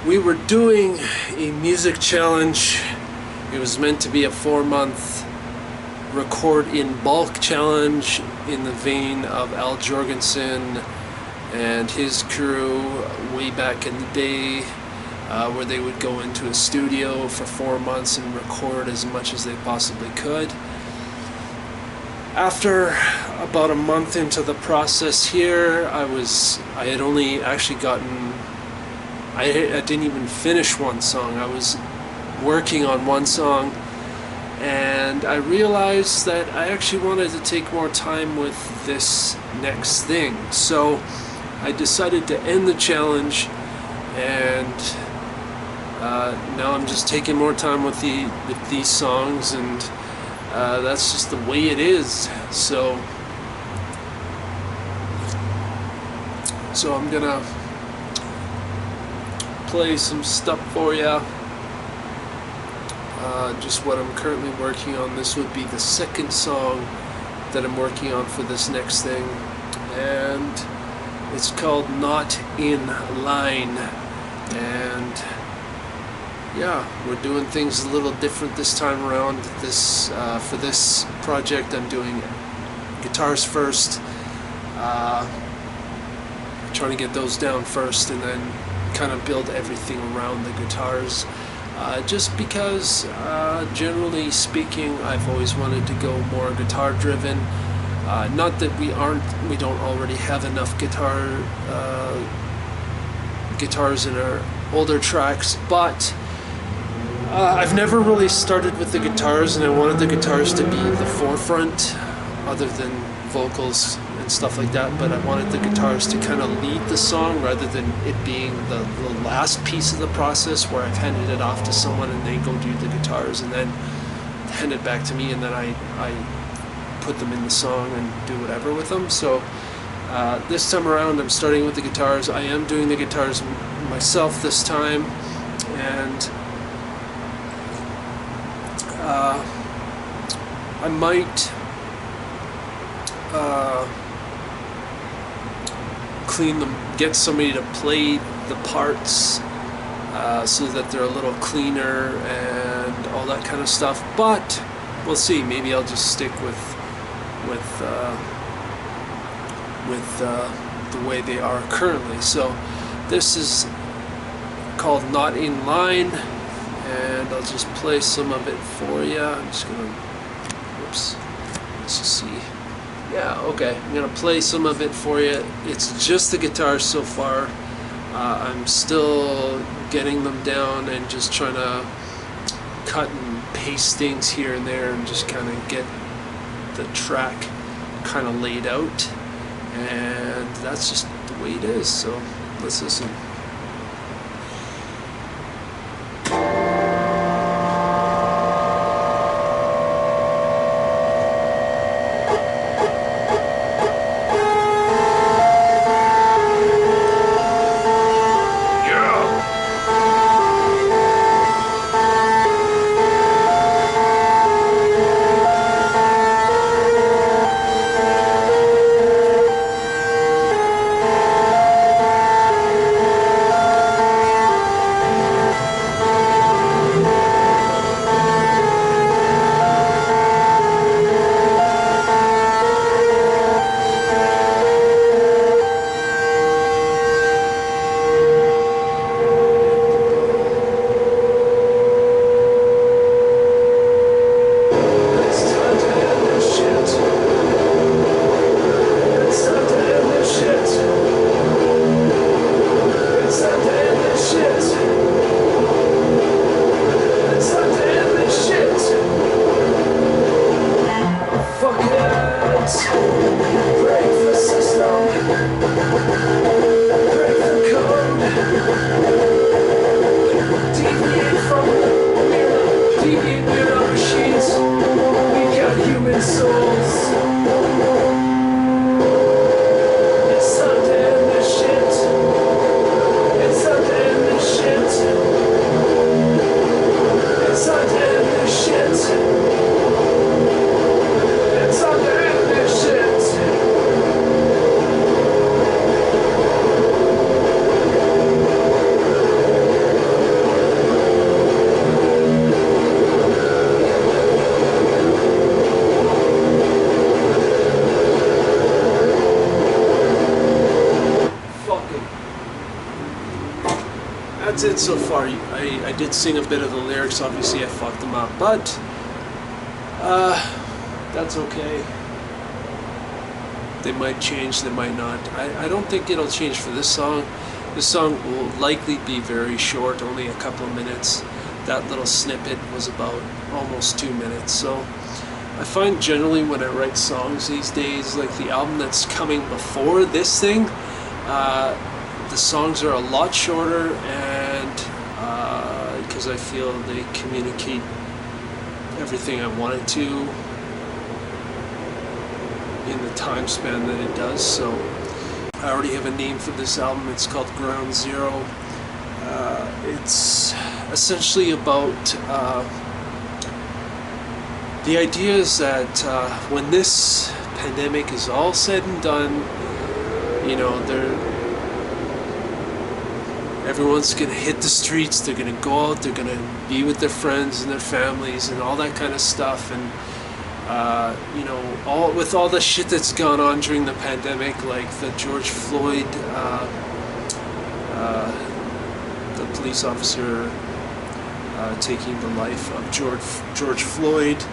We were doing a music challenge. It was meant to be a 4-month record in bulk challenge in the vein of Al Jorgensen and his crew way back in the day, where they would go into a studio for 4 months and record as much as they possibly could. After about a month into the process here, I had only actually gotten, I didn't even finish one song. I was working on one song, and I realized that I actually wanted to take more time with this next thing. So I decided to end the challenge, and now I'm just taking more time with these songs, and that's just the way it is. So I'm gonna play some stuff for you. Just what I'm currently working on. This would be the second song that I'm working on for this next thing, and it's called Not in Line. And yeah, we're doing things a little different this time around. For this project, I'm doing guitars first, trying to get those down first, and then kind of build everything around the guitars. Just because, generally speaking, I've always wanted to go more guitar driven. Not that we don't already have enough guitars in our older tracks, but I've never really started with the guitars, and I wanted the guitars to be the forefront, other than vocals and stuff like that. But I wanted the guitars to kind of lead the song rather than it being the last piece of the process where I've handed it off to someone and they go do the guitars and then hand it back to me, and then I put them in the song and do whatever with them. So this time around I'm starting with the guitars. I am doing the guitars myself this time, and I might clean them, get somebody to play the parts so that they're a little cleaner and all that kind of stuff. But we'll see. Maybe I'll just stick with the way they are currently. So this is called Not in Line, and I'll just play some of it for you. I'm just gonna, whoops, let's just see. Yeah, okay, I'm gonna play some of it for you. It's just the guitars so far. I'm still getting them down and just trying to cut and paste things here and there and just kind of get the track kind of laid out, and that's just the way it is. So let's listen. that's it so far. I did sing a bit of the lyrics. Obviously I fucked them up, but that's okay. They might change, they might not. I don't think it'll change for this song. This song will likely be very short, only a couple of minutes. That little snippet was about almost 2 minutes. So I find generally when I write songs these days, like the album that's coming before this thing, the songs are a lot shorter, and because I feel they communicate everything I want it to in the time span that it does. So I already have a name for this album. It's called Gr0. It's essentially about the idea is that when this pandemic is all said and done, you know, everyone's gonna hit the streets, they're gonna go out, they're gonna be with their friends and their families and all that kind of stuff. And you know, with all the shit that's gone on during the pandemic, like the George Floyd, the police officer taking the life of George Floyd,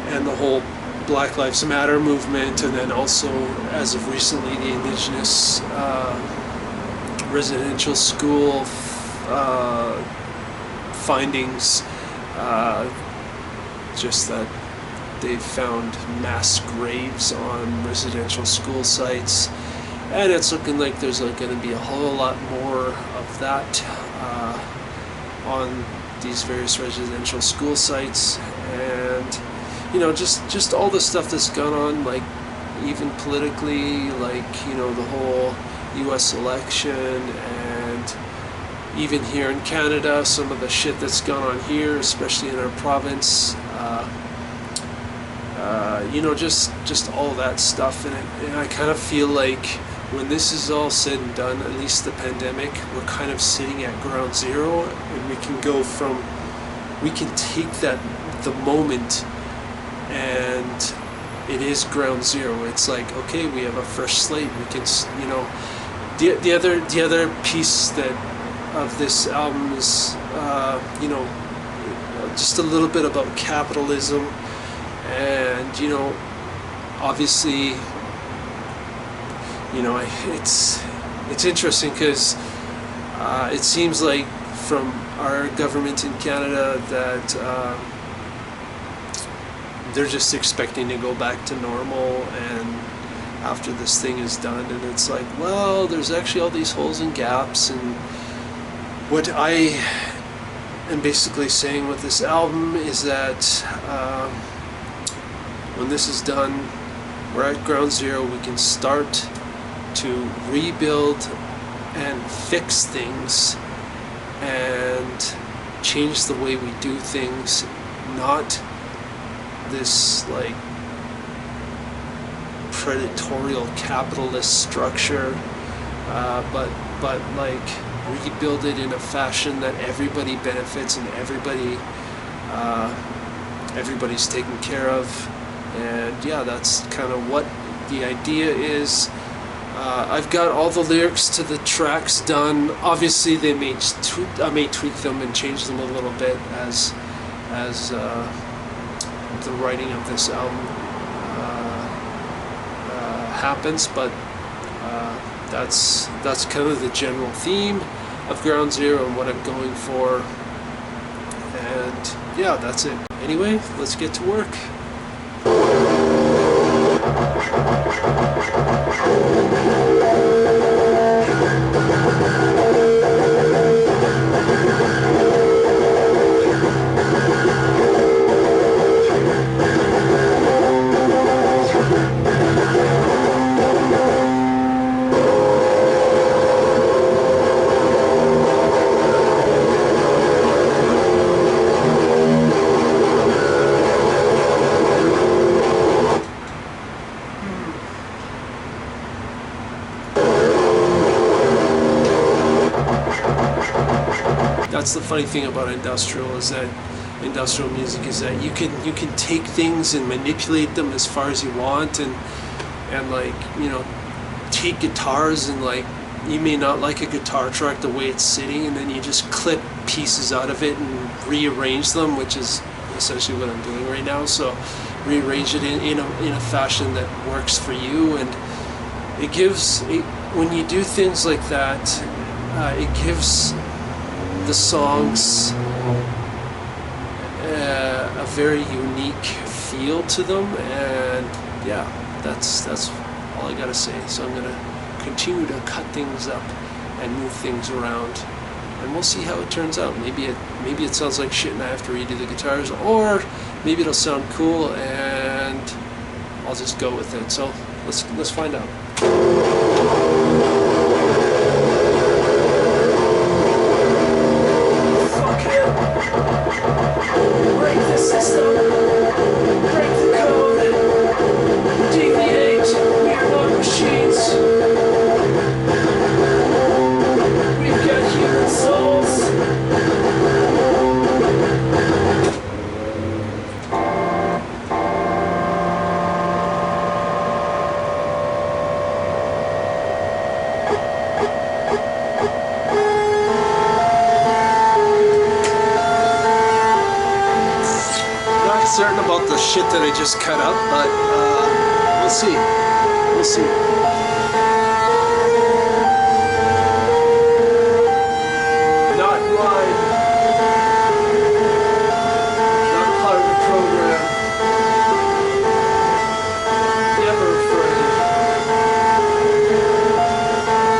and the whole Black Lives Matter movement, and then also, as of recently, the Indigenous residential school findings, just that they found mass graves on residential school sites, and it's looking like there's going to be a whole lot more of that on these various residential school sites. And you know, just all the stuff that's gone on, like even politically, like, you know, the whole US election, and even here in Canada, some of the shit that's gone on here, especially in our province. You know, just all that stuff. And I kind of feel like when this is all said and done, at least the pandemic, we're kind of sitting at ground zero, and we can take the moment, and it is ground zero. It's like, okay, we have a fresh slate. We can, you know, the other piece of this album is, you know, just a little bit about capitalism. And, you know, obviously, you know, it's interesting because it seems like from our government in Canada that they're just expecting to go back to normal, and after this thing is done, and it's like, well, there's actually all these holes and gaps. And what I am basically saying with this album is that when this is done, we're at ground zero. We can start to rebuild and fix things and change the way we do things, not this like predatorial capitalist structure, but like rebuild it in a fashion that everybody benefits and everybody's taken care of. And yeah, that's kind of what the idea is. I've got all the lyrics to the tracks done. Obviously, I may tweak them and change them a little bit as the writing of this album happens. But that's kind of the general theme of Ground Zero and what I'm going for. And yeah, that's it. Anyway, let's get to work. That's the funny thing about industrial music is that you can take things and manipulate them as far as you want, and like, you know, take guitars and like you may not like a guitar track the way it's sitting, and then you just clip pieces out of it and rearrange them, which is essentially what I'm doing right now. So rearrange it in a fashion that works for you, and it gives, when you do things like that, it gives the songs a very unique feel to them, and yeah, that's all I gotta say. So I'm gonna continue to cut things up and move things around, and we'll see how it turns out. Maybe it sounds like shit and I have to redo the guitars, or maybe it'll sound cool and I'll just go with it. So let's find out. Fuck it. Break the system. Break the code. Deviate. We are not machines. We've got human souls. Certain about the shit that I just cut up, but we'll see. We'll see. Not live. Not part of the program. Never afraid.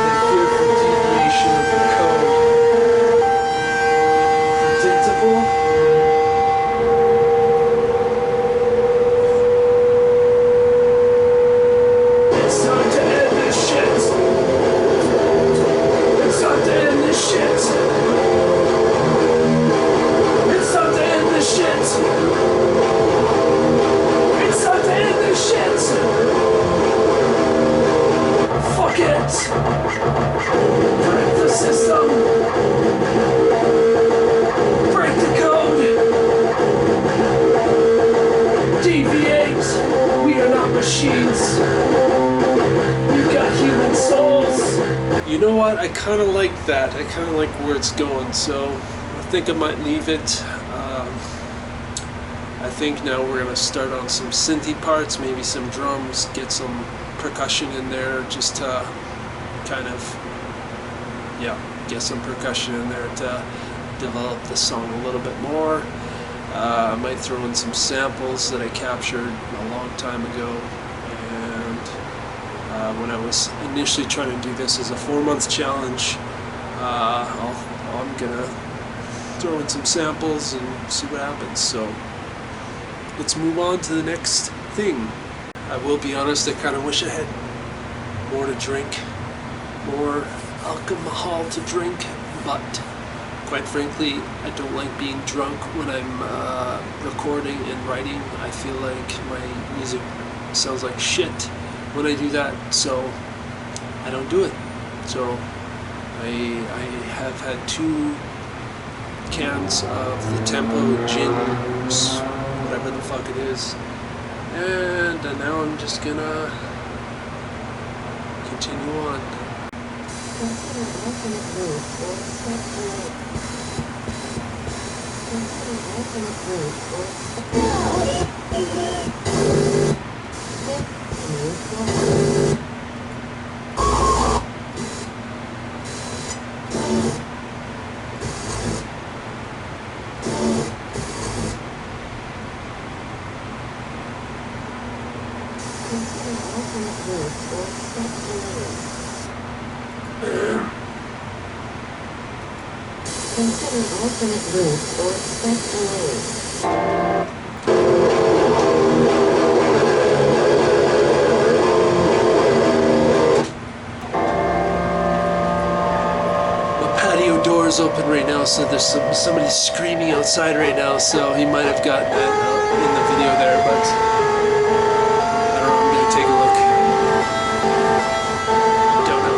They fear for deviation of the code. Predictable. Break the system. Break the code. Deviate. We are not machines. We've got human souls. You know what? I kind of like that. I kind of like where it's going. So I think I might leave it. I think now we're going to start on some synthy parts, maybe some drums, get some percussion in there, just to kind of, yeah, get some percussion in there to develop the song a little bit more. I might throw in some samples that I captured a long time ago, and when I was initially trying to do this as a 4-month challenge, I'm gonna throw in some samples and see what happens. So let's move on to the next thing. I will be honest, I kind of wish I had more to drink, more alcohol to drink, but quite frankly, I don't like being drunk when I'm recording and writing. I feel like my music sounds like shit when I do that, so I don't do it. So I have had 2 cans of the Tempo gin, whatever the fuck it is, and now I'm just gonna continue on. Consider alternate route or step away. The patio door is open right now, so there's somebody screaming outside right now, so he might have gotten that in the video there, but I don't know, I'm gonna take a look. Don't know.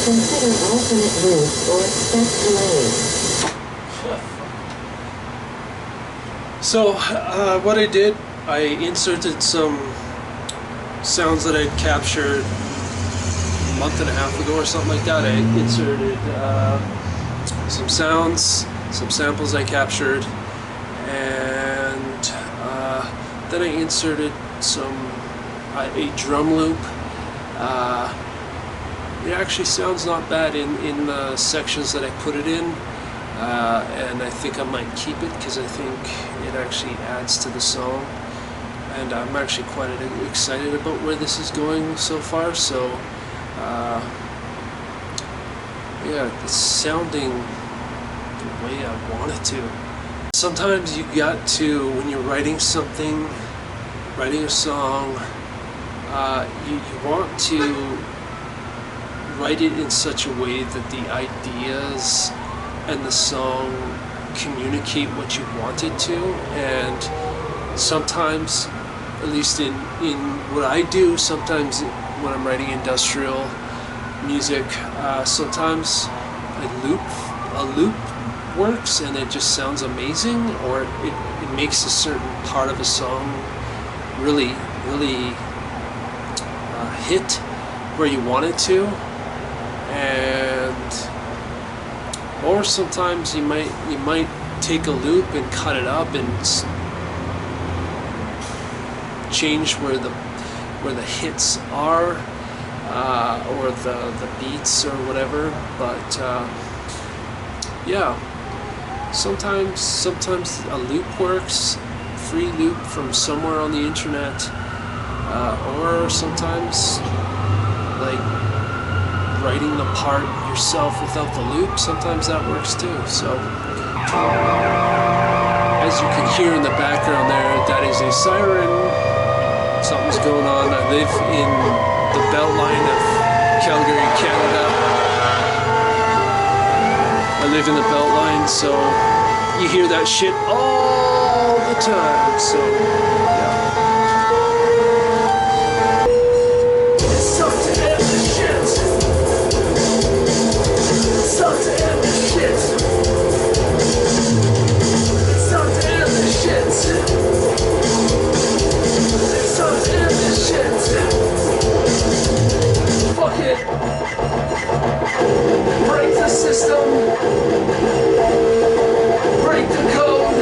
Consider alternate loop or step delay. So what I did, I inserted some sounds that I'd captured a month and a half ago or something like that. I inserted some sounds, some samples I captured, and then I inserted a drum loop. It actually sounds not bad in the sections that I put it in, and I think I might keep it because I think it actually adds to the song, and I'm actually quite excited about where this is going so far. So yeah, it's sounding the way I want it to. Sometimes you got to, when you're writing something, writing a song, you want to write it in such a way that the ideas and the song communicate what you want it to. And sometimes, at least in what I do, sometimes when I'm writing industrial music, sometimes a loop works and it just sounds amazing, or it makes a certain part of a song really hit where you want it to. And or sometimes you might take a loop and cut it up and change where the hits are, or the beats or whatever. But yeah, sometimes a loop works, free loop from somewhere on the internet, or sometimes like writing the part yourself without the loop, sometimes that works too. So as you can hear in the background there, that is a siren. Something's going on. I live in the Beltline of Calgary, Canada. I live in the Beltline, so you hear that shit all the time. So yeah. Fuck it. Break the system. Break the code.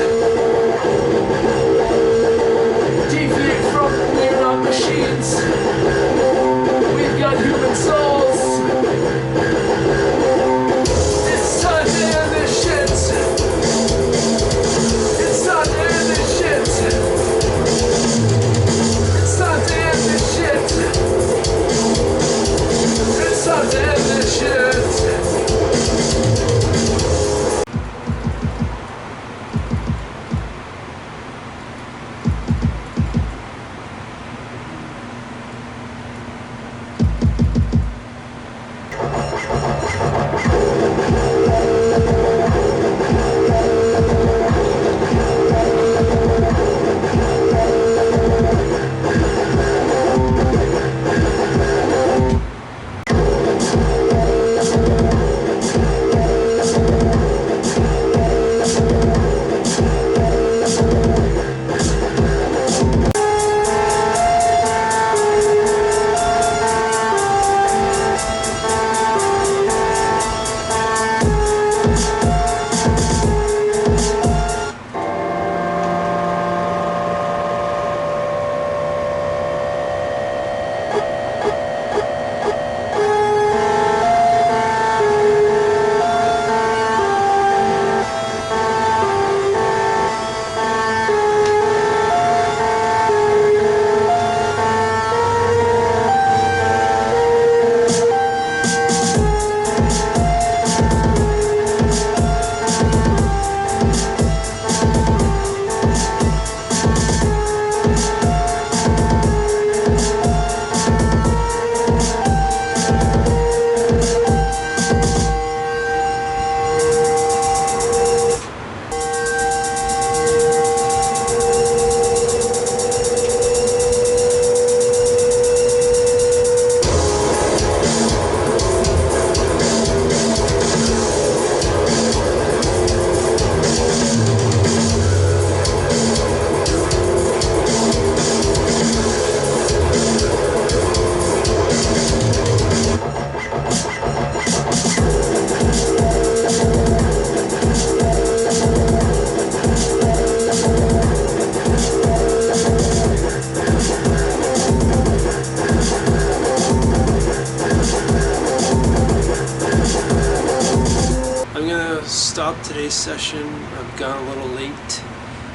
stop today's session. I've gone a little late.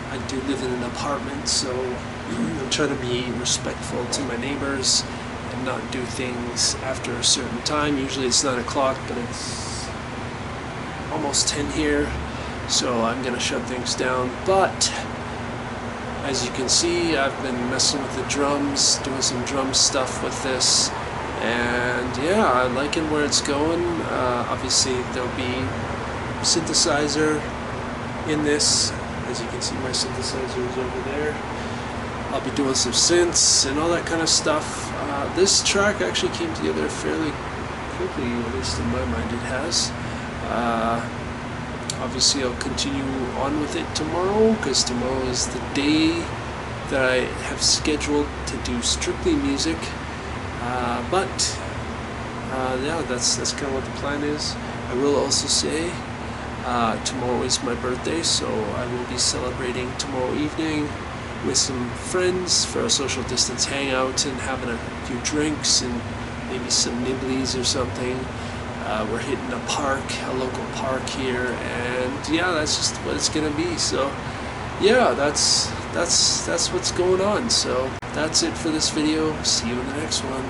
I do live in an apartment, so I'm trying to be respectful to my neighbors and not do things after a certain time. Usually it's 9 o'clock, but it's almost 10 here, so I'm gonna shut things down. But as you can see, I've been messing with the drums, doing some drum stuff with this, and yeah, I'm liking where it's going. Obviously there'll be synthesizer in this. As you can see, my synthesizer is over there. I'll be doing some synths and all that kind of stuff. This track actually came together fairly quickly, at least in my mind it has. Obviously I'll continue on with it tomorrow, because tomorrow is the day that I have scheduled to do strictly music. Yeah, that's kind of what the plan is. I will also say tomorrow is my birthday, so I will be celebrating tomorrow evening with some friends for a social distance hangout and having a few drinks and maybe some nibblies or something. We're hitting a park, a local park here, and yeah, that's just what it's gonna be. So yeah, that's what's going on. So that's it for this video. See you in the next one.